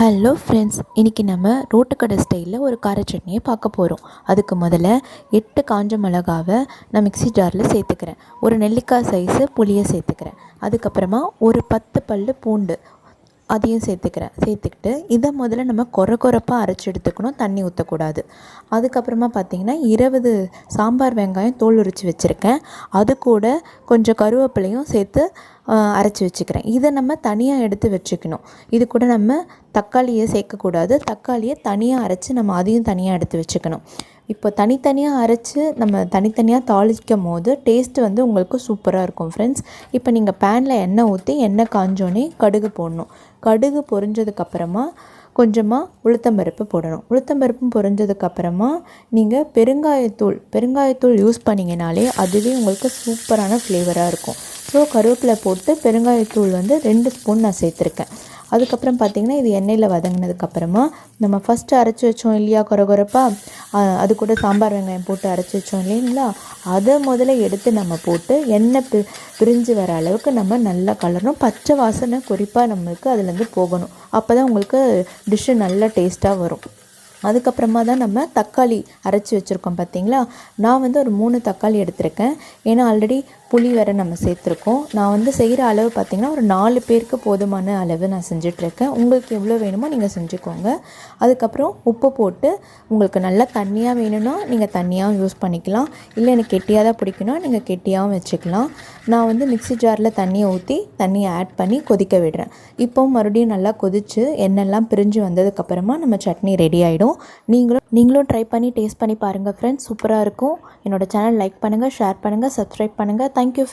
Hello friends, இன்றைக்கி நம்ம ரோட்டுக்கடை ஸ்டைலில் ஒரு கார சட்னியை பார்க்க போகிறோம். அதுக்கு முதல்ல 8 காஞ்ச மிளகாவை நான் மிக்ஸி ஜாரில் சேர்த்துக்கிறேன். ஒரு நெல்லிக்காய் சைஸு புளியை சேர்த்துக்கிறேன். அதுக்கப்புறமா ஒரு 10 பல் பூண்டு அதையும் சேர்த்துக்கிட்டு இதை முதல்ல நம்ம கொரப்பாக அரைச்சி எடுத்துக்கணும், தண்ணி ஊற்றக்கூடாது. அதுக்கப்புறமா பார்த்திங்கன்னா 20 சாம்பார் வெங்காயம் தோல் உரித்து வச்சுருக்கேன். அது கூட கொஞ்சம் கருவேப்பிலையும் சேர்த்து அரைச்சி வச்சுக்கிறேன். இதை நம்ம தனியாக எடுத்து வச்சுக்கணும். இது கூட நம்ம தக்காளியை சேர்க்கக்கூடாது. தக்காளியை தனியாக அரைச்சி நம்ம அதையும் தனியாக எடுத்து வச்சுக்கணும். இப்போ தனித்தனியாக அரைச்சி நம்ம தனித்தனியாக தாளிக்கும் போது டேஸ்ட்டு உங்களுக்கு சூப்பராக இருக்கும் ஃப்ரெண்ட்ஸ். இப்போ நீங்கள் பேனில் எண்ணெய் ஊற்றி எண்ணெய் காஞ்சோன்னே கடுகு போடணும். கடுகு பொரிஞ்சதுக்கப்புறமா கொஞ்சமாக உளுத்தம்பருப்பு போடணும். உளுத்தம்பருப்பும் பொரிஞ்சதுக்கப்புறமா நீங்கள் பெருங்காயத்தூள் யூஸ் பண்ணிங்கனாலே அதுவே உங்களுக்கு சூப்பரான ஃப்ளேவராக இருக்கும். ஸோ கருவேப்பிலை போட்டு பெருங்காயத்தூள் 2 ஸ்பூன் நான் சேர்த்துருக்கேன். அதுக்கப்புறம் பார்த்திங்கன்னா இது எண்ணெயில் வதங்கினதுக்கப்புறமா நம்ம ஃபஸ்ட்டு அரைச்சி வச்சோம் இல்லையா கொரப்பாக, அது கூட சாம்பார் வெங்காயம் போட்டு அரைச்சி வச்சோம் இல்லைங்களா, அதை முதல்ல எடுத்து நம்ம போட்டு எண்ணெய் பிரிஞ்சு வர அளவுக்கு நம்ம நல்லா கலரணும். பச்சை வாசனை குறிப்பாக நம்மளுக்கு அதுலேருந்து போகணும். அப்போ தான் உங்களுக்கு டிஷ்ஷு நல்லா டேஸ்ட்டாக வரும். அதுக்கப்புறமா தான் நம்ம தக்காளி அரைச்சி வச்சுருக்கோம் பார்த்திங்களா. நான் ஒரு 3 தக்காளி எடுத்திருக்கேன். ஏன்னா ஆல்ரெடி புளி வேறு நம்ம சேர்த்துருக்கோம். நான் செய்கிற அளவு பார்த்திங்கன்னா ஒரு 4 பேருக்கு போதுமான அளவு நான் செஞ்சிட்ருக்கேன். உங்களுக்கு எவ்வளோ வேணுமோ நீங்கள் செஞ்சுக்கோங்க. அதுக்கப்புறம் உப்பு போட்டு உங்களுக்கு நல்லா தண்ணியாக வேணும்னா நீங்கள் தண்ணியாகவும் யூஸ் பண்ணிக்கலாம். இல்லை எனக்கு கெட்டியாக தான் பிடிக்குன்னா நீங்கள் கெட்டியாகவும் வச்சுக்கலாம். நான் மிக்ஸி ஜாரில் தண்ணியை ஊற்றி தண்ணியை ஆட் பண்ணி கொதிக்க விடுறேன். இப்போ மறுபடியும் நல்லா கொதித்து எண்ணெய்லாம் பிரிஞ்சு வந்ததுக்கப்புறமா நம்ம சட்னி ரெடி ஆகிடும். நீங்களும் ட்ரை பண்ணி டேஸ்ட் பண்ணி பாருங்கள் ஃப்ரெண்ட்ஸ், சூப்பராக இருக்கும். என்னோடய சேனல் லைக் பண்ணுங்கள், ஷேர் பண்ணுங்கள், சப்ஸ்கிரைப் பண்ணுங்கள். Thank you friends.